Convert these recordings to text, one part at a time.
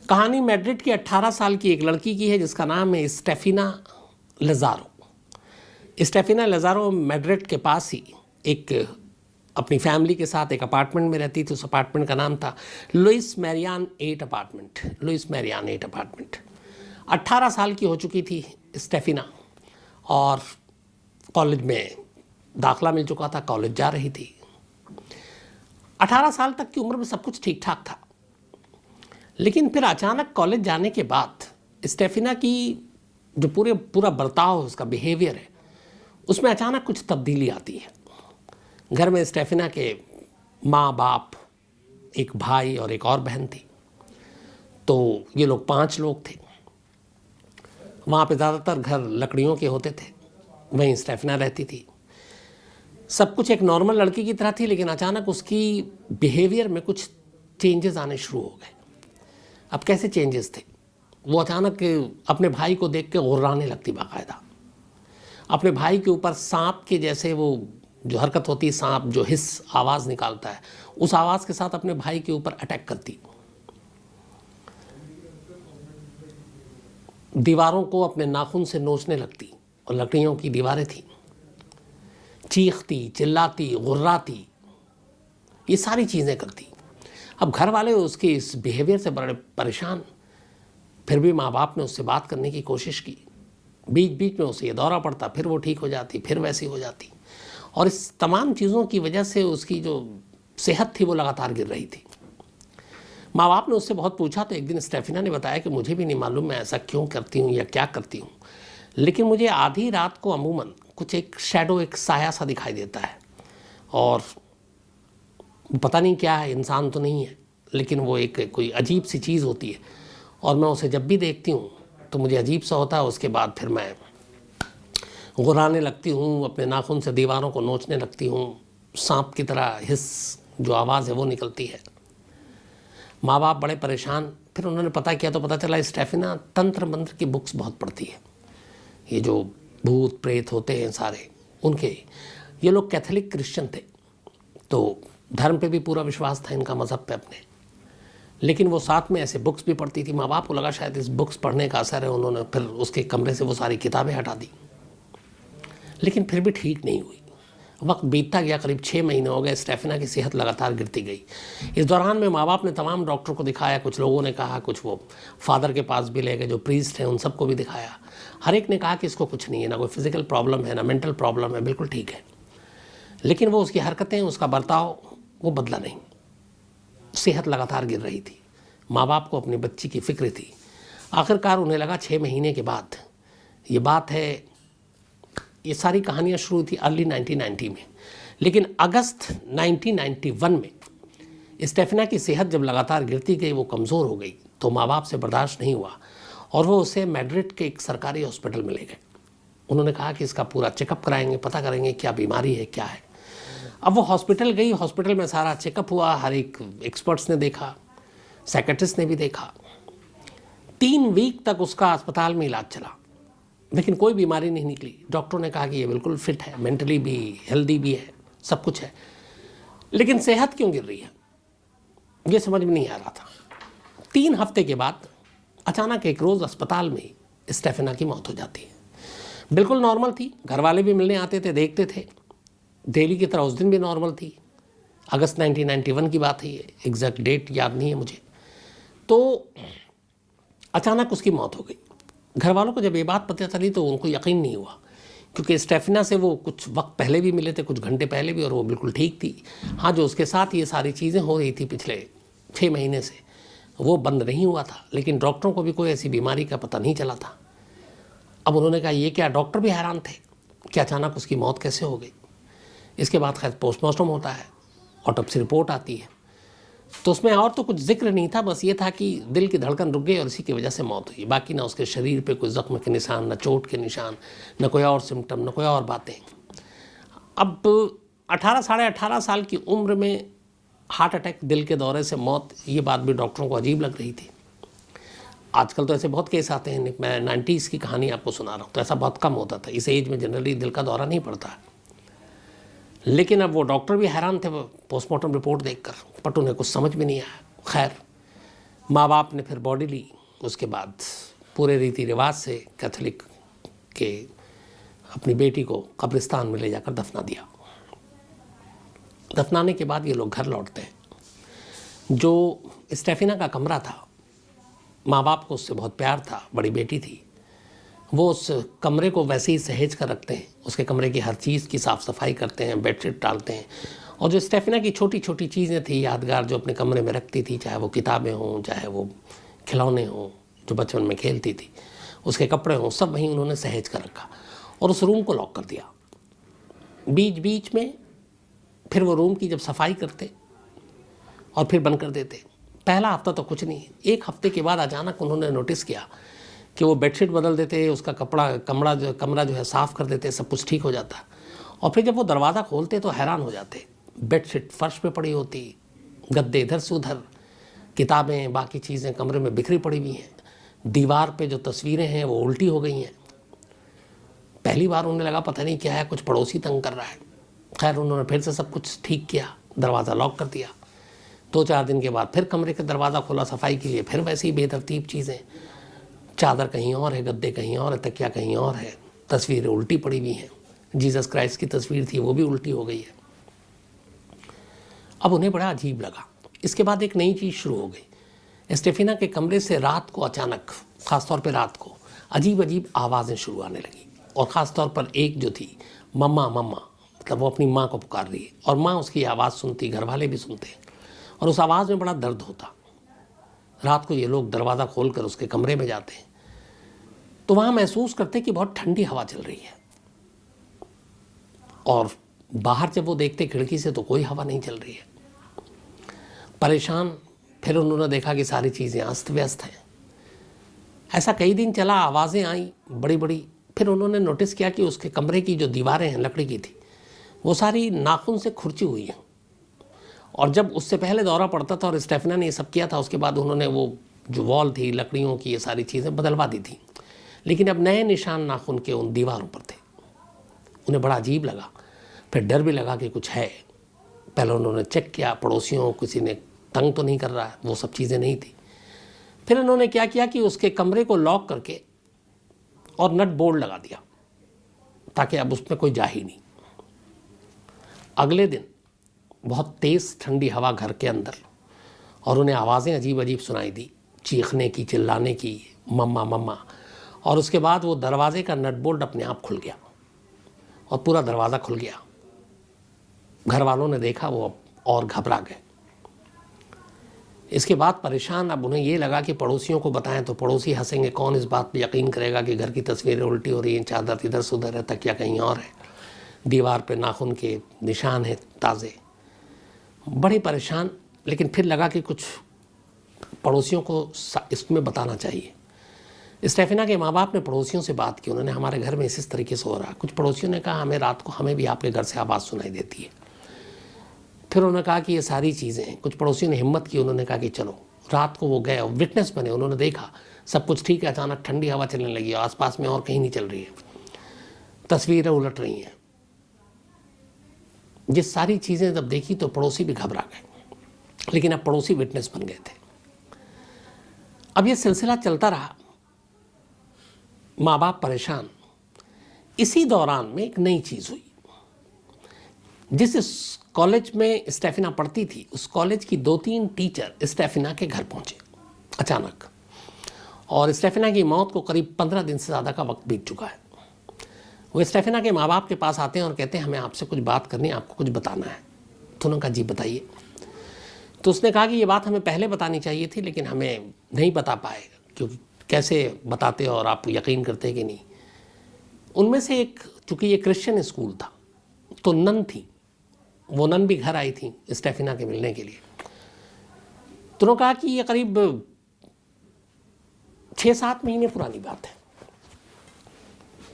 कहानी मैड्रिड की 18 साल की एक लड़की की है जिसका नाम है स्टेफिना लज़ारो। स्टेफिना लज़ारो मैड्रिड के पास ही एक अपनी फैमिली के साथ एक अपार्टमेंट में रहती थी। उस अपार्टमेंट का नाम था Louis Marian 8 apartment. Louis Marian 8 apartment. 18 साल की हो चुकी थी स्टेफिना और कॉलेज में दाखला मिल चुका था, कॉलेज जा रही थी। 18 साल तक की उम्र में सब कुछ ठीक ठाक था, लेकिन फिर अचानक कॉलेज जाने के बाद स्टेफिना की जो पूरा बर्ताव, उसका बिहेवियर है, उसमें अचानक कुछ तब्दीली आती है। घर में स्टेफिना के माँ बाप, एक भाई और एक और बहन थी, तो ये लोग 5 लोग थे। वहाँ पे ज़्यादातर घर लकड़ियों के होते थे, वहीं स्टेफिना रहती थी। सब कुछ एक नॉर्मल लड़की की तरह थी, लेकिन अचानक उसकी बिहेवियर में कुछ चेंजेस आने शुरू हो गए। अब कैसे चेंजेस थे? वो अचानक अपने भाई को देख के गुर्राने लगती बाकायदा। अपने भाई के ऊपर सांप के जैसे वो जो हरकत होती है, सांप जो हिस आवाज़ निकालता है, उस आवाज़ के साथ अपने भाई के ऊपर अटैक करती। दीवारों को अपने नाखून से नोचने लगती, और लकड़ियों की दीवारें थीं। चीखती, चिल्लाती, गुर्राती, ये सारी चीज़ें करती। अब घर वाले उसके इस बिहेवियर से बड़े परेशान। फिर भी माँ बाप ने उससे बात करने की कोशिश की। बीच बीच में उसे ये दौरा पड़ता, फिर वो ठीक हो जाती, फिर वैसी हो जाती। और इस तमाम चीज़ों की वजह से उसकी जो सेहत थी वो लगातार गिर रही थी। माँ बाप ने उससे बहुत पूछा, तो एक दिन स्टेफिना ने बताया कि मुझे भी नहीं मालूम मैं ऐसा क्यों करती हूँ या क्या करती हूँ, लेकिन मुझे आधी रात को अमूमन कुछ एक शैडो, एक साया सा दिखाई देता है, और पता नहीं क्या है, इंसान तो नहीं है, लेकिन वो एक कोई अजीब सी चीज़ होती है, और मैं उसे जब भी देखती हूँ तो मुझे अजीब सा होता है। उसके बाद फिर मैं गुर्राने लगती हूँ, अपने नाखून से दीवारों को नोचने लगती हूँ, सांप की तरह हिस जो आवाज़ है वो निकलती है। माँ बाप बड़े परेशान। फिर उन्होंने पता किया तो पता चला स्टेफिना तंत्र मंत्र की बुक्स बहुत पढ़ती है। ये जो भूत प्रेत होते हैं सारे, उनके, ये लोग कैथोलिक क्रिश्चियन थे, तो धर्म पे भी पूरा विश्वास था इनका, मज़हब पे अपने, लेकिन वो साथ में ऐसे बुक्स भी पढ़ती थी। माँ बाप को लगा शायद इस बुक्स पढ़ने का असर है, उन्होंने फिर उसके कमरे से वो सारी किताबें हटा दी, लेकिन फिर भी ठीक नहीं हुई। वक्त बीतता गया, करीब 6 महीने हो गए, स्टेफिना की सेहत लगातार गिरती गई। इस दौरान में माँ बाप ने तमाम डॉक्टर को दिखाया, कुछ लोगों ने कहा, कुछ वो फादर के पास भी ले गए जो प्रीस्ट हैं, उन सबको भी दिखाया। हर एक ने कहा कि इसको कुछ नहीं है, ना कोई फिजिकल प्रॉब्लम है, ना मेंटल प्रॉब्लम है, बिल्कुल ठीक है। लेकिन वो उसकी हरकतें, उसका बर्ताव वो बदला नहीं। सेहत लगातार गिर रही थी। माँ बाप को अपनी बच्ची की फिक्र थी। आखिरकार उन्हें लगा 6 महीने के बाद, ये बात है, ये सारी कहानियाँ शुरू थी अर्ली 1990 में, लेकिन अगस्त 1991 में स्टेफिना की सेहत जब लगातार गिरती गई, वो कमज़ोर हो गई, तो माँ बाप से बर्दाश्त नहीं हुआ और वो उसे मैड्रिड के एक सरकारी हॉस्पिटल में ले गए। उन्होंने कहा कि इसका पूरा चेकअप कराएंगे, पता करेंगे क्या बीमारी है, क्या है। अब वो हॉस्पिटल गई, हॉस्पिटल में सारा चेकअप हुआ, हर एक एक्सपर्ट्स ने देखा, साइकेट्रिस्ट ने भी देखा। 3 वीक तक उसका अस्पताल में इलाज चला, लेकिन कोई बीमारी नहीं निकली। डॉक्टरों ने कहा कि ये बिल्कुल फिट है, मेंटली भी हेल्दी भी है, सब कुछ है, लेकिन सेहत क्यों गिर रही है ये समझ में नहीं आ रहा था। 3 हफ्ते के बाद अचानक एक रोज़ अस्पताल में स्टेफिना की मौत हो जाती है। बिल्कुल नॉर्मल थी, घर वाले भी मिलने आते थे, देखते थे, डेली की तरह उस दिन भी नॉर्मल थी। अगस्त 1991 की बात है, ये एग्जैक्ट डेट याद नहीं है मुझे। तो अचानक उसकी मौत हो गई। घर वालों को जब ये बात पता चली तो उनको यकीन नहीं हुआ, क्योंकि स्टेफिना से वो कुछ वक्त पहले भी मिले थे, कुछ घंटे पहले भी, और वो बिल्कुल ठीक थी। हाँ, जो उसके साथ ये सारी चीज़ें हो रही थी पिछले 6 महीने से, वो बंद नहीं हुआ था, लेकिन डॉक्टरों को भी कोई ऐसी बीमारी का पता नहीं चला था। अब उन्होंने कहा ये क्या, डॉक्टर भी हैरान थे कि अचानक उसकी मौत कैसे हो गई। इसके बाद खैर पोस्टमार्टम होता है, ऑटोप्सी रिपोर्ट आती है, तो उसमें और तो कुछ जिक्र नहीं था, बस ये था कि दिल की धड़कन रुक गई और इसी की वजह से मौत हुई। बाकी ना उसके शरीर पे कोई ज़ख्म के निशान, ना चोट के निशान, ना कोई और सिम्टम, ना कोई और बातें। अब 18 साढ़े 18 साल की उम्र में हार्ट अटैक, दिल के दौरे से मौत, ये बात भी डॉक्टरों को अजीब लग रही थी। आजकल तो ऐसे बहुत केस आते हैं, मैं 90s की कहानी आपको सुना रहा हूँ, तो ऐसा बहुत कम होता था। इस एज में जनरली दिल का दौरा नहीं पड़ता। लेकिन अब वो डॉक्टर भी हैरान थे पोस्टमार्टम रिपोर्ट देखकर, बट उन्हें कुछ समझ में नहीं आया। खैर माँ बाप ने फिर बॉडी ली, उसके बाद पूरे रीति रिवाज से कैथोलिक के अपनी बेटी को कब्रिस्तान में ले जाकर दफना दिया। दफनाने के बाद ये लोग घर लौटते हैं। जो स्टेफिना का कमरा था, माँ बाप को उससे बहुत प्यार था, बड़ी बेटी थी, वो उस कमरे को वैसे ही सहेज कर रखते हैं। उसके कमरे की हर चीज़ की साफ़ सफाई करते हैं, बेडशीट डालते हैं, और जो स्टेफिना की छोटी छोटी चीज़ें थी यादगार जो अपने कमरे में रखती थी, चाहे वो किताबें हों, चाहे वो खिलौने हों जो बचपन में खेलती थी, उसके कपड़े हों, सब वहीं उन्होंने सहेज कर रखा और उस रूम को लॉक कर दिया। बीच बीच में फिर वो रूम की जब सफाई करते और फिर बंद कर देते। पहला हफ्ता तो कुछ नहीं, एक हफ्ते के बाद अचानक उन्होंने नोटिस किया कि वो बेडशीट बदल देते, उसका कमरा जो है साफ़ कर देते, सब कुछ ठीक हो जाता। और फिर जब वो दरवाज़ा खोलते तो हैरान हो जाते, बेडशीट फर्श पे पड़ी होती, गद्दे इधर से उधर, किताबें बाकी चीज़ें कमरे में बिखरी पड़ी हुई हैं, दीवार पे जो तस्वीरें हैं वो उल्टी हो गई हैं। पहली बार उन्हें लगा पता नहीं क्या है, कुछ पड़ोसी तंग कर रहा है। खैर उन्होंने फिर से सब कुछ ठीक किया, दरवाज़ा लॉक कर दिया। 2-4 दिन के बाद फिर कमरे का दरवाज़ा खोला सफाई के लिए, फिर वैसी ही बेतरतीब चीज़ें, चादर कहीं और है, गद्दे कहीं और है, तकिया कहीं और है, तस्वीरें उल्टी पड़ी हुई हैं। जीसस क्राइस्ट की तस्वीर थी वो भी उल्टी हो गई है। अब उन्हें बड़ा अजीब लगा। इसके बाद एक नई चीज़ शुरू हो गई। स्टेफिना के कमरे से रात को अचानक, ख़ासतौर पर रात को, अजीब अजीब आवाज़ें शुरू आने लगी। और ख़ास तौर पर एक जो थी, मम्मा मम्मा, मतलब वो अपनी माँ को पुकार रही है और माँ उसकी आवाज़ सुनती, घर वाले भी सुनते हैं, और उस आवाज़ में बड़ा दर्द होता। रात को ये लोग दरवाज़ा खोल कर उसके कमरे में जाते हैं तो वहाँ महसूस करते कि बहुत ठंडी हवा चल रही है, और बाहर जब वो देखते खिड़की से तो कोई हवा नहीं चल रही है। परेशान फिर उन्होंने देखा कि सारी चीज़ें अस्त व्यस्त हैं। ऐसा कई दिन चला, आवाज़ें आई बड़ी बड़ी। फिर उन्होंने नोटिस किया कि उसके कमरे की जो दीवारें हैं लकड़ी की थी, वो सारी नाखून से खुरची हुई हैं। और जब उससे पहले दौरा पड़ता था और स्टेफिना ने ये सब किया था, उसके बाद उन्होंने वो जो वॉल थी लकड़ियों की, ये सारी चीज़ें बदलवा दी थी, लेकिन अब नए निशान नाखून के उन दीवारों पर थे। उन्हें बड़ा अजीब लगा, फिर डर भी लगा कि कुछ है। पहले उन्होंने चेक किया पड़ोसियों, किसी ने तंग तो नहीं कर रहा है, वो सब चीज़ें नहीं थी। फिर उन्होंने क्या किया कि उसके कमरे को लॉक करके और नट बोल्ट लगा दिया ताकि अब उसमें कोई जा ही नहीं। अगले दिन बहुत तेज़ ठंडी हवा घर के अंदर, और उन्हें आवाज़ें अजीब अजीब सुनाई दी, चीखने की, चिल्लाने की, मम्मा मम्मा। और उसके बाद वो दरवाजे का नट बोल्ट अपने आप खुल गया और पूरा दरवाज़ा खुल गया। घर वालों ने देखा, वो और घबरा गए। इसके बाद परेशान, अब उन्हें ये लगा कि पड़ोसियों को बताएं तो पड़ोसी हंसेंगे, कौन इस बात पे यकीन करेगा कि घर की तस्वीरें उल्टी हो रही हैं, चादर इधर से उधर है, तकिया कहीं और है, दीवार पे नाखून के निशान हैं ताज़े। बड़े परेशान, लेकिन फिर लगा कि कुछ पड़ोसियों को इसमें बताना चाहिए। स्टेफिना के माँ बाप ने पड़ोसियों से बात की, उन्होंने हमारे घर में इस तरीके से हो रहा है। कुछ पड़ोसियों ने कहा हमें रात को हमें भी आपके घर से आवाज़ सुनाई देती है। फिर उन्होंने कहा कि ये सारी चीज़ें, कुछ पड़ोसियों ने हिम्मत की, उन्होंने कहा कि चलो। रात को वो गए, विटनेस बने, उन्होंने देखा सब कुछ ठीक है। अचानक ठंडी हवा चलने लगी, आसपास में और कहीं नहीं चल रही है, तस्वीरें उलट रही हैं। ये सारी चीज़ें जब देखी तो पड़ोसी भी घबरा गए, लेकिन अब पड़ोसी विटनेस बन गए थे। अब ये सिलसिला चलता रहा, माँ बाप परेशान। इसी दौरान में एक नई चीज़ हुई। जिस कॉलेज में स्टेफिना पढ़ती थी, उस कॉलेज की 2-3 टीचर स्टेफिना के घर पहुंचे अचानक, और स्टेफिना की मौत को करीब 15 दिन से ज़्यादा का वक्त बीत चुका है। वो स्टेफिना के माँ बाप के पास आते हैं और कहते हैं हमें आपसे कुछ बात करनी है, आपको कुछ बताना है। तो उन्होंने कहा जी बताइए। तो उसने कहा कि ये बात हमें पहले बतानी चाहिए थी, लेकिन हमें नहीं बता पाए, क्योंकि कैसे बताते और आप यकीन करते कि नहीं। उनमें से एक, चूँकि ये क्रिश्चियन स्कूल था, तो नन थी, वो नन भी घर आई थी स्टेफिना के मिलने के लिए। तो उन्होंने कहा कि ये करीब 6-7 महीने पुरानी बात है।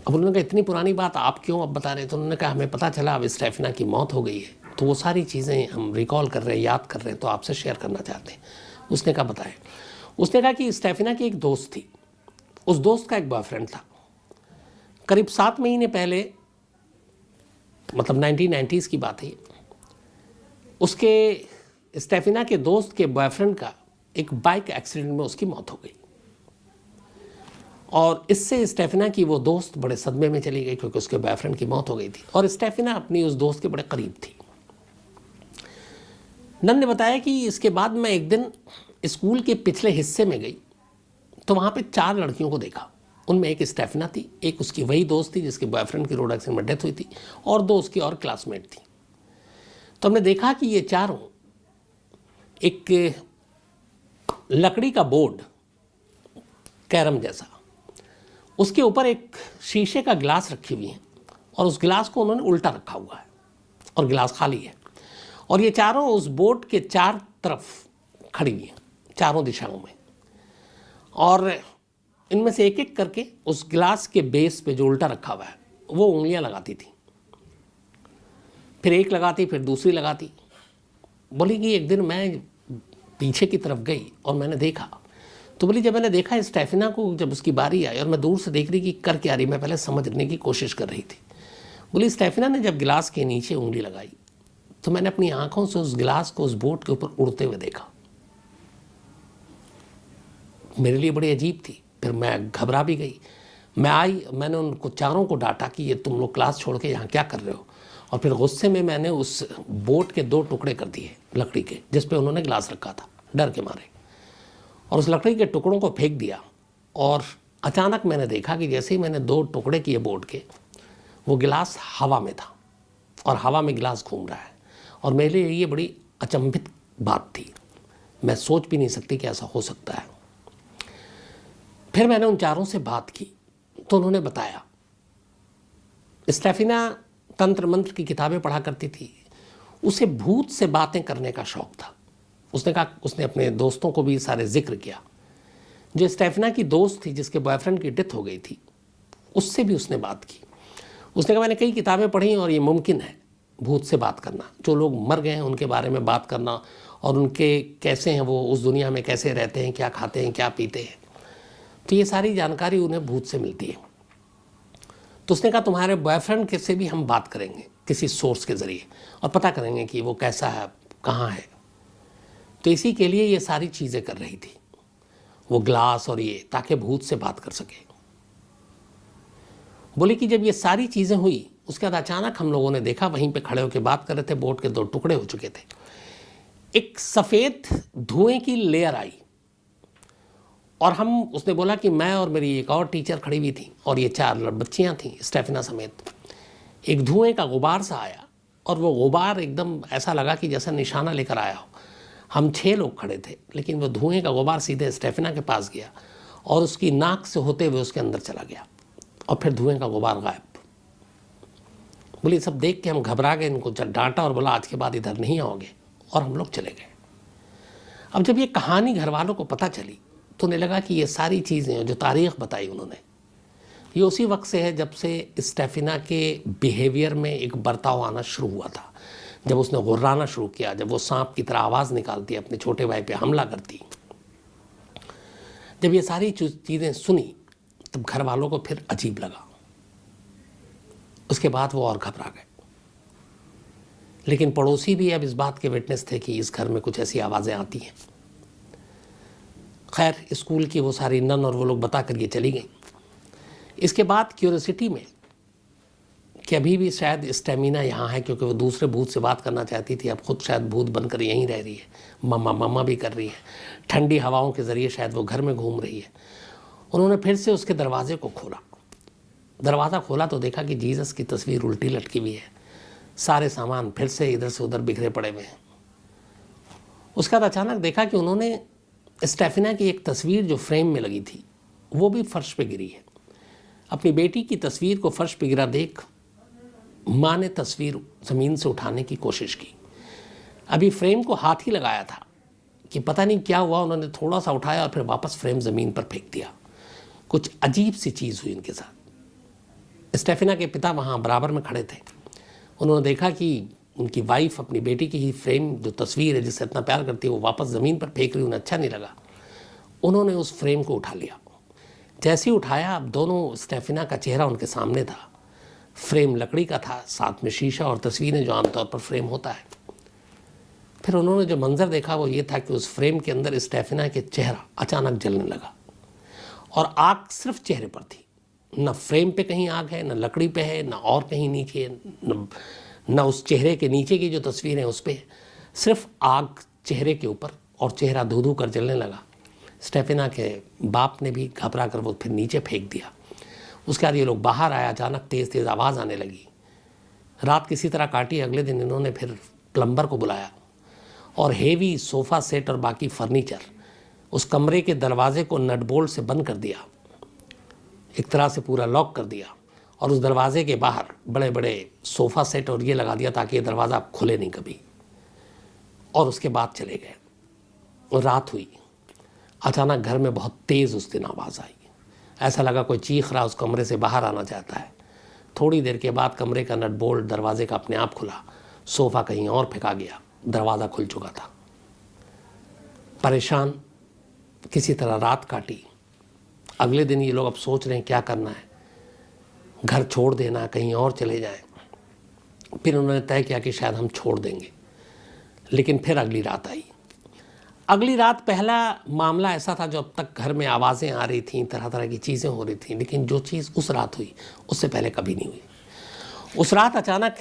अब उन्होंने कहा इतनी पुरानी बात आप क्यों अब बता रहे हैं? तो उन्होंने कहा हमें पता चला अब स्टेफिना की मौत हो गई है, तो वो सारी चीज़ें हम रिकॉल कर रहे हैं, याद कर रहे हैं, तो आपसे शेयर करना चाहते हैं। उसने कहा बताएं। उसने कहा कि स्टेफिना की एक दोस्त थी, उस दोस्त का एक बॉयफ्रेंड था। करीब 7 महीने पहले, मतलब 1990s की बात है, उसके स्टेफिना के दोस्त के बॉयफ्रेंड का एक बाइक एक्सीडेंट में उसकी मौत हो गई। और इससे स्टेफिना की वो दोस्त बड़े सदमे में चली गई, क्योंकि उसके बॉयफ्रेंड की मौत हो गई थी और स्टेफिना अपनी उस दोस्त के बड़े करीब थी। नन ने बताया कि इसके बाद मैं एक दिन स्कूल के पिछले हिस्से में गई तो वहाँ पे 4 लड़कियों को देखा। उनमें एक स्टेफिना थी, एक उसकी वही दोस्त थी जिसके बॉयफ्रेंड की रोड एक्सीडेंट में डेथ हुई थी, और 2 उसकी और क्लासमेट थी। तो हमने देखा कि ये चारों एक लकड़ी का बोर्ड, कैरम जैसा, उसके ऊपर एक शीशे का गिलास रखी हुई है और उस गिलास को उन्होंने उल्टा रखा हुआ है और गिलास खाली है। और ये चारों उस बोर्ड के 4 तरफ खड़ी हुई हैं, चारों दिशाओं में, और इनमें से एक एक करके उस गिलास के बेस पे जो उल्टा रखा हुआ है वो उंगलियां लगाती थी। फिर एक लगाती, फिर दूसरी लगाती। बोली कि एक दिन मैं पीछे की तरफ गई और मैंने देखा, तो बोली जब मैंने देखा स्टेफिना को, जब उसकी बारी आई और मैं दूर से देख रही कि कर क्या रही, मैं पहले समझने की कोशिश कर रही थी। बोली स्टेफिना ने जब गिलास के नीचे उंगली लगाई तो मैंने अपनी आंखों से उस गिलास को उस बोर्ड के ऊपर उड़ते हुए देखा। मेरे लिए बड़ी अजीब थी। फिर मैं घबरा भी गई। मैं आई, मैंने उनको चारों को डांटा कि ये तुम लोग क्लास छोड़ के यहाँ क्या कर रहे हो, और फिर गुस्से में मैंने उस बोर्ड के 2 टुकड़े कर दिए लकड़ी के, जिस पे उन्होंने गिलास रखा था, डर के मारे, और उस लकड़ी के टुकड़ों को फेंक दिया। और अचानक मैंने देखा कि जैसे ही मैंने 2 टुकड़े किए बोर्ड के, वो गिलास हवा में था और हवा में गिलास घूम रहा है। और मेरे लिए ये बड़ी अचंभित बात थी, मैं सोच भी नहीं सकती कि ऐसा हो सकता है। फिर मैंने उन चारों से बात की तो उन्होंने बताया, स्टेफिना तंत्र मंत्र की किताबें पढ़ा करती थी, उसे भूत से बातें करने का शौक था। उसने कहा, उसने अपने दोस्तों को भी सारे जिक्र किया। जो स्टेफिना की दोस्त थी जिसके बॉयफ्रेंड की डेथ हो गई थी, उससे भी उसने बात की। उसने कहा मैंने कई किताबें पढ़ी और ये मुमकिन है भूत से बात करना, जो लोग मर गए हैं उनके बारे में बात करना, और उनके कैसे हैं वो उस दुनिया में, कैसे रहते हैं, क्या खाते हैं, क्या पीते हैं, तो ये सारी जानकारी उन्हें भूत से मिलती है। तो उसने कहा तुम्हारे बॉयफ्रेंड के से भी हम बात करेंगे किसी सोर्स के ज़रिए और पता करेंगे कि वो कैसा है, कहाँ है। तो इसी के लिए ये सारी चीज़ें कर रही थी, वो ग्लास और ये, ताकि भूत से बात कर सके। बोले कि जब ये सारी चीज़ें हुई उसके बाद अचानक हम लोगों ने देखा, वहीं पे खड़े होकर बात कर रहे थे, बोर्ड के 2 टुकड़े हो चुके थे, एक सफ़ेद धुएं की लेयर आई और हम, उसने बोला कि मैं और मेरी एक और टीचर खड़ी हुई थी और ये 4 बच्चियाँ थीं स्टेफिना समेत। एक धुएं का गुबार सा आया और वो गुबार एकदम ऐसा लगा कि जैसा निशाना लेकर आया हो। हम 6 लोग खड़े थे, लेकिन वो धुएं का गुबार सीधे स्टेफिना के पास गया और उसकी नाक से होते हुए उसके अंदर चला गया और फिर धुएं का गुबार गायब। बोली सब देख के हम घबरा गए, इनको डांटा और बोला आज के बाद इधर नहीं आओगे, और हम लोग चले गए। अब जब ये कहानी घर वालों को पता चली तो उन्हें लगा कि ये सारी चीज़ें जो तारीख़ बताई उन्होंने, ये उसी वक्त से है जब से स्टेफिना के बिहेवियर में एक बर्ताव आना शुरू हुआ था, जब उसने गुर्राना शुरू किया, जब वो सांप की तरह आवाज़ निकालती, अपने छोटे भाई पे हमला करती। जब ये सारी चीज़ें सुनी तब घर वालों को फिर अजीब लगा। उसके बाद वो और घबरा गए। लेकिन पड़ोसी भी अब इस बात के विटनेस थे कि इस घर में कुछ ऐसी आवाज़ें आती हैं। खैर स्कूल की वो सारी नन और वो लोग बता कर ये चली गई। इसके बाद क्यूरियोसिटी में कि अभी भी शायद स्टेमिना यहाँ है, क्योंकि वो दूसरे भूत से बात करना चाहती थी, अब खुद शायद भूत बनकर यहीं रह रही है, मम्मा भी कर रही है, ठंडी हवाओं के ज़रिए शायद वो घर में घूम रही है। उन्होंने फिर से उसके दरवाजे को खोला। दरवाज़ा खोला तो देखा कि जीसस की तस्वीर उल्टी लटकी हुई है, सारे सामान फिर से इधर से उधर बिखरे पड़े हुए हैं। उसके बाद अचानक देखा कि उन्होंने स्टेफिना की एक तस्वीर जो फ्रेम में लगी थी वो भी फर्श पे गिरी है। अपनी बेटी की तस्वीर को फर्श पे गिरा देख माँ ने तस्वीर ज़मीन से उठाने की कोशिश की। अभी फ्रेम को हाथ ही लगाया था कि पता नहीं क्या हुआ, उन्होंने थोड़ा सा उठाया और फिर वापस फ्रेम ज़मीन पर फेंक दिया। कुछ अजीब सी चीज़ हुई उनके साथ। स्टेफिना के पिता वहाँ बराबर में खड़े थे। उन्होंने देखा कि उनकी वाइफ अपनी बेटी की ही फ्रेम, जो तस्वीर है जिससे इतना प्यार करती है, वो वापस ज़मीन पर फेंक रही। उन्हें अच्छा नहीं लगा। उन्होंने उस फ्रेम को उठा लिया। जैसे ही उठाया, अब दोनों स्टेफिना का चेहरा उनके सामने था। फ्रेम लकड़ी का था, साथ में शीशा और तस्वीरें जो आमतौर पर फ्रेम होता है। फिर उन्होंने जो मंजर देखा वो ये था कि उस फ्रेम के अंदर स्टेफिना के चेहरा अचानक जलने लगा, और आग सिर्फ चेहरे पर थी। न फ्रेम पे कहीं आग है, न लकड़ी पे है, न और कहीं नीचे, न उस चेहरे के नीचे की जो तस्वीर है उस पर, सिर्फ आग चेहरे के ऊपर, और चेहरा धू धू कर जलने लगा। स्टेफिना के बाप ने भी घबरा कर वो फिर नीचे फेंक दिया। उसके बाद ये लोग बाहर आया, अचानक तेज़ तेज़ आवाज़ आने लगी। रात किसी तरह काटी। अगले दिन इन्होंने फिर प्लम्बर को बुलाया और हेवी सोफ़ा सेट और बाकी फर्नीचर, उस कमरे के दरवाजे को नट बोल्ट से बंद कर दिया, एक तरह से पूरा लॉक कर दिया, और उस दरवाजे के बाहर बड़े बड़े सोफ़ा सेट और ये लगा दिया ताकि ये दरवाज़ा खुले नहीं कभी। और उसके बाद चले गए। और रात हुई। अचानक घर में बहुत तेज़ उस दिन आवाज़ आई। ऐसा लगा कोई चीख रहा, उस कमरे से बाहर आना चाहता है। थोड़ी देर के बाद कमरे का नट बोल्ट दरवाजे का अपने आप खुला, सोफ़ा कहीं और फेंका गया, दरवाज़ा खुल चुका था। परेशान किसी तरह रात काटी। अगले दिन ये लोग अब सोच रहे हैं क्या करना है, घर छोड़ देना, कहीं और चले जाएं। फिर उन्होंने तय किया कि शायद हम छोड़ देंगे। लेकिन फिर अगली रात आई। अगली रात पहला मामला ऐसा था जो अब तक घर में आवाज़ें आ रही थीं, तरह तरह की चीज़ें हो रही थीं, लेकिन जो चीज़ उस रात हुई उससे पहले कभी नहीं हुई। उस रात अचानक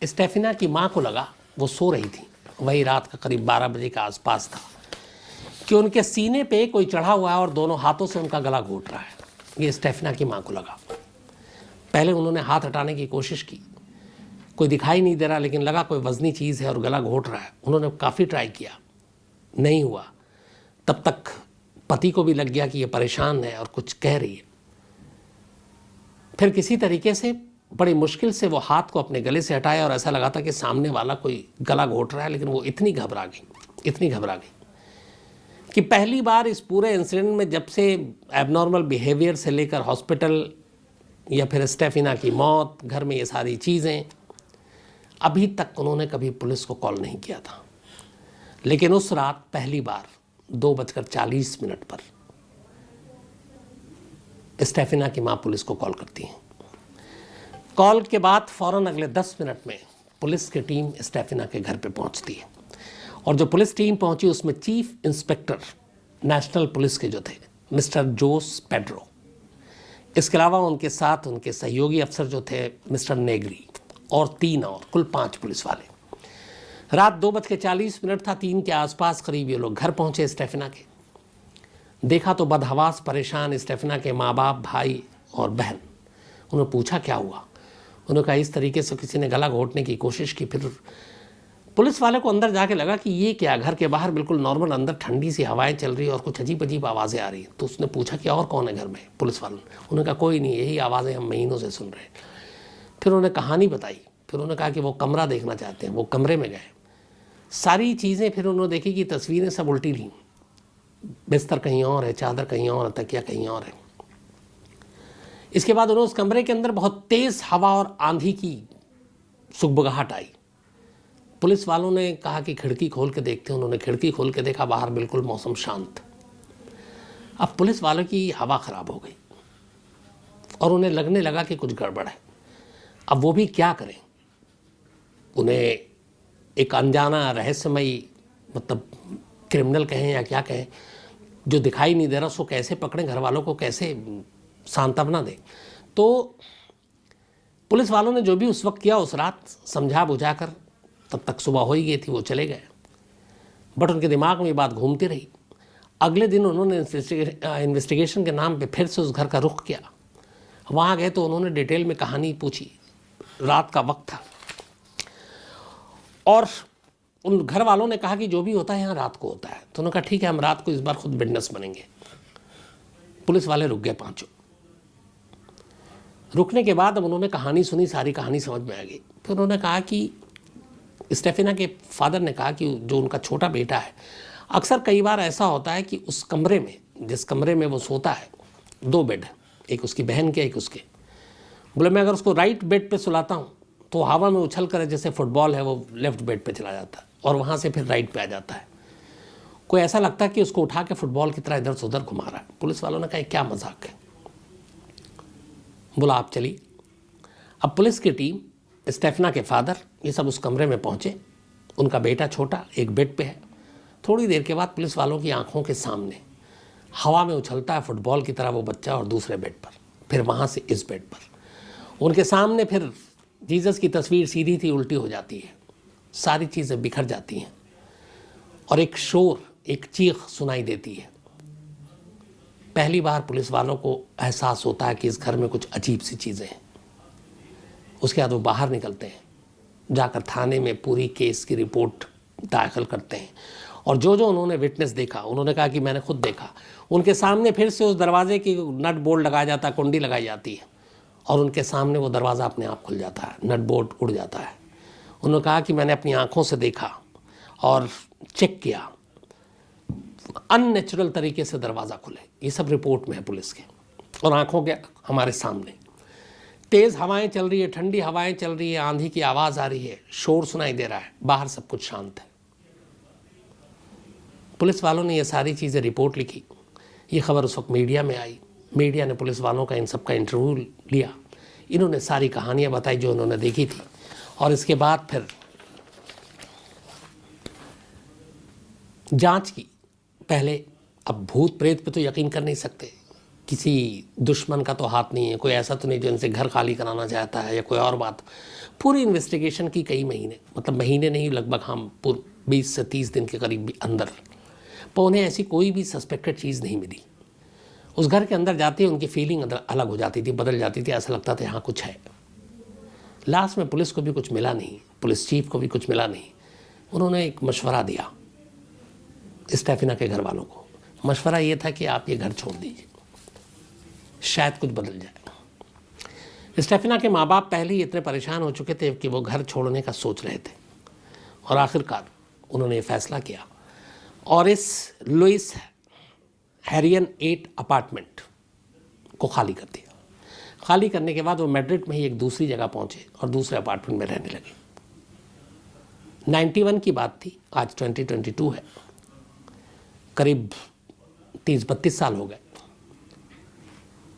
स्टेफिना की माँ को लगा, वो सो रही थी, वही रात का करीब 12 बजे का आसपास था, कि उनके सीने पे कोई चढ़ा हुआ है और दोनों हाथों से उनका गला घोंट रहा है। ये स्टेफिना की माँ को लगा। पहले उन्होंने हाथ हटाने की कोशिश की, कोई दिखाई नहीं दे रहा, लेकिन लगा कोई वजनी चीज़ है और गला घोंट रहा है। उन्होंने काफ़ी ट्राई किया, नहीं हुआ। तब तक पति को भी लग गया कि ये परेशान है और कुछ कह रही है। फिर किसी तरीके से बड़ी मुश्किल से वो हाथ को अपने गले से हटाया, और ऐसा लगा था कि सामने वाला कोई गला घोंट रहा है, लेकिन वो इतनी घबरा गई कि पहली बार इस पूरे इंसिडेंट में, जब से एबनॉर्मल बिहेवियर से लेकर हॉस्पिटल या फिर स्टेफिना की मौत, घर में ये सारी चीज़ें, अभी तक उन्होंने कभी पुलिस को कॉल नहीं किया था। लेकिन उस रात पहली बार 2:40 पर स्टेफिना की माँ पुलिस को कॉल करती हैं। कॉल के बाद फ़ौरन अगले 10 मिनट में पुलिस की टीम स्टेफिना के घर पे पहुंचती है। और जो पुलिस टीम पहुंची उसमें चीफ इंस्पेक्टर नेशनल पुलिस के जो थे मिस्टर जोस पेड्रो, इसके अलावा उनके साथ उनके सहयोगी अफसर जो थे मिस्टर नेग्री, और 3 और, कुल 5 पुलिस वाले। रात 2:40 था, 3 के आसपास करीब ये लोग घर पहुंचे स्टेफिना के। देखा तो बदहवास परेशान स्टेफिना के माँ बाप, भाई और बहन। उन्होंने पूछा क्या हुआ। उन्होंने कहा इस तरीके से किसी ने गला घोंटने की कोशिश की। फिर पुलिस वाले को अंदर जाके लगा कि ये क्या, घर के बाहर बिल्कुल नॉर्मल, अंदर ठंडी सी हवाएं चल रही और कुछ अजीब अजीब आवाज़ें आ रही हैं। तो उसने पूछा कि और कौन है घर में। पुलिस वालों ने, उन्होंने कहा कोई नहीं, यही आवाज़ें हम महीनों से सुन रहे हैं। फिर उन्होंने कहानी बताई। फिर उन्होंने कहा कि वो कमरा देखना चाहते हैं। वो कमरे में गए, सारी चीज़ें फिर उन्होंने देखी कि तस्वीरें सब उल्टी थीं। बिस्तर कहीं और है, चादर कहीं और है, तकिया कहीं और है। इसके बाद उन्होंने उस कमरे के अंदर बहुत तेज़ हवा और आंधी की सुगबुगाहट आई। पुलिस वालों ने कहा कि खिड़की खोल के देखते हैं। उन्होंने खिड़की खोल के देखा, बाहर बिल्कुल मौसम शांत। अब पुलिस वालों की हवा ख़राब हो गई और उन्हें लगने लगा कि कुछ गड़बड़ है। अब वो भी क्या करें। उन्हें एक अनजाना रहस्यमयी, मतलब क्रिमिनल कहें या क्या कहें, जो दिखाई नहीं दे रहा, उसको कैसे पकड़ें, घर वालों को कैसे सांत्वना दें। तो पुलिस वालों ने जो भी उस वक्त किया, उस रात समझा बुझा कर, तब तक सुबह हो ही गई थी, वो चले गए। बट उनके दिमाग में ये बात घूमती रही। अगले दिन उन्होंने इन्वेस्टिगेशन के नाम पे फिर से उस घर का रुख किया। वहाँ गए तो उन्होंने डिटेल में कहानी पूछी। रात का वक्त था और उन घर वालों ने कहा कि जो भी होता है यहाँ रात को होता है। तो उन्होंने कहा ठीक है, हम रात को इस बार खुद विटनेस बनेंगे। पुलिस वाले रुक गए पांचों। रुकने के बाद अब उन्होंने कहानी सुनी, सारी कहानी समझ में आ गई। फिर उन्होंने कहा कि स्टेफिना के फादर ने कहा कि जो उनका छोटा बेटा है, अक्सर कई बार ऐसा होता है कि उस कमरे में, जिस कमरे में वो सोता है, 2 बेड, एक उसकी बहन के, एक उसके। बोले मैं अगर उसको राइट बेड पे सुलाता हूँ तो हवा में उछल कर, जैसे फुटबॉल है, वो लेफ्ट बेड पे चला जाता है और वहाँ से फिर राइट पे आ जाता है। कोई ऐसा लगता है कि उसको उठा के फुटबॉल की तरह इधर से उधर घुमा रहा है। पुलिस वालों ने कहा क्या मजाक है। बोला आप चलिए। अब पुलिस की टीम, स्टेफिना के फादर, ये सब उस कमरे में पहुँचे उनका बेटा छोटा एक बेड पे है। थोड़ी देर के बाद पुलिस वालों की आंखों के सामने हवा में उछलता है फुटबॉल की तरह वो बच्चा, और दूसरे बेड पर, फिर वहाँ से इस बेड पर। उनके सामने फिर जीसस की तस्वीर सीधी थी उल्टी हो जाती है, सारी चीज़ें बिखर जाती हैं और एक शोर, एक चीख सुनाई देती है। पहली बार पुलिस वालों को एहसास होता है कि इस घर में कुछ अजीब सी चीज़ें हैं। उसके बाद वो बाहर निकलते हैं, जाकर थाने में पूरी केस की रिपोर्ट दाखिल करते हैं, और जो जो उन्होंने विटनेस देखा, उन्होंने कहा कि मैंने खुद देखा। उनके सामने फिर से उस दरवाजे की नट बोल्ट लगाया जाता है, कुंडी लगाई जाती है, और उनके सामने वो दरवाज़ा अपने आप खुल जाता है, नट बोल्ट उड़ जाता है। उन्होंने कहा कि मैंने अपनी आंखों से देखा और चेक किया, अननेचुरल तरीके से दरवाज़ा खुले। ये सब रिपोर्ट में है पुलिस के, और आंखों के हमारे सामने तेज़ हवाएं चल रही है, ठंडी हवाएं चल रही है, आंधी की आवाज़ आ रही है, शोर सुनाई दे रहा है, बाहर सब कुछ शांत है। पुलिस वालों ने ये सारी चीज़ें रिपोर्ट लिखी। ये खबर उस वक्त मीडिया में आई, मीडिया ने पुलिस वालों का इन सब का इंटरव्यू लिया। इन्होंने सारी कहानियाँ बताई जो उन्होंने देखी थी, और इसके बाद फिर जांच की। पहले अब भूत प्रेत पे तो यकीन कर नहीं सकते, किसी दुश्मन का तो हाथ नहीं है, कोई ऐसा तो नहीं जो इनसे घर खाली कराना चाहता है या कोई और बात। पूरी इन्वेस्टिगेशन की कई महीने, मतलब महीने नहीं, लगभग हम 20 से 30 दिन के करीब अंदर, पर उन्हें ऐसी कोई भी सस्पेक्टेड चीज़ नहीं मिली। उस घर के अंदर जाते ही उनकी फीलिंग अलग हो जाती थी, बदल जाती थी, ऐसा लगता था यहाँ कुछ है। लास्ट में पुलिस को भी कुछ मिला नहीं, पुलिस चीफ को भी कुछ मिला नहीं। उन्होंने एक मशवरा दिया स्टेफिना के घर वालों को। मशवरा ये था कि आप ये घर छोड़ दीजिए, शायद कुछ बदल जाए। स्टेफिना के माँ बाप पहले ही इतने परेशान हो चुके थे कि वो घर छोड़ने का सोच रहे थे, और आखिरकार उन्होंने ये फैसला किया और इस लुइस हैरियन 8 अपार्टमेंट को खाली कर दिया। खाली करने के बाद वो मैड्रिड में ही एक दूसरी जगह पहुंचे और दूसरे अपार्टमेंट में रहने लगे। 91 की बात थी, आज 2022 है, करीब 30-32 साल हो गए।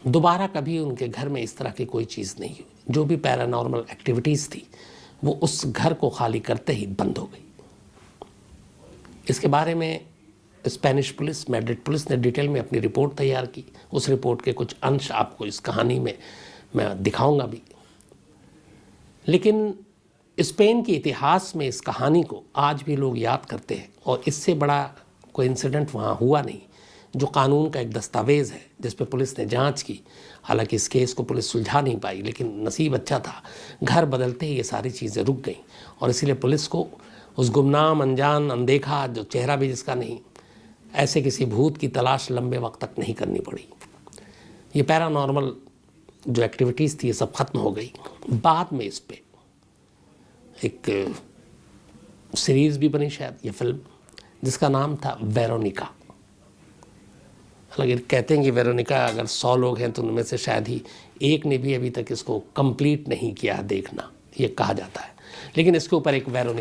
दोबारा कभी उनके घर में इस तरह की कोई चीज़ नहीं हुई। जो भी पैरानॉर्मल एक्टिविटीज़ थी वो उस घर को खाली करते ही बंद हो गई। इसके बारे में स्पेनिश पुलिस, मैड्रिड पुलिस ने डिटेल में अपनी रिपोर्ट तैयार की। उस रिपोर्ट के कुछ अंश आपको इस कहानी में मैं दिखाऊंगा भी। लेकिन स्पेन के इतिहास में इस कहानी को आज भी लोग याद करते हैं, और इससे बड़ा कोई इंसिडेंट वहाँ हुआ नहीं, जो कानून का एक दस्तावेज़ है जिस पे पुलिस ने जांच की। हालांकि इस केस को पुलिस सुलझा नहीं पाई, लेकिन नसीब अच्छा था, घर बदलते ही ये सारी चीज़ें रुक गईं, और इसीलिए पुलिस को उस गुमनाम, अनजान, अनदेखा, जो चेहरा भी जिसका नहीं, ऐसे किसी भूत की तलाश लंबे वक्त तक नहीं करनी पड़ी। ये पैरानॉर्मल जो एक्टिविटीज़ थी ये सब खत्म हो गई। बाद में इस पे एक सीरीज़ भी बनी, शायद ये फिल्म, जिसका नाम था वेरोनिका। हालांकि कहते हैं कि वेरोनिका अगर 100 लोग हैं तो उनमें से शायद ही एक ने भी अभी तक इसको कंप्लीट नहीं किया देखना, ये कहा जाता है। लेकिन इसके ऊपर एक वेरोनिका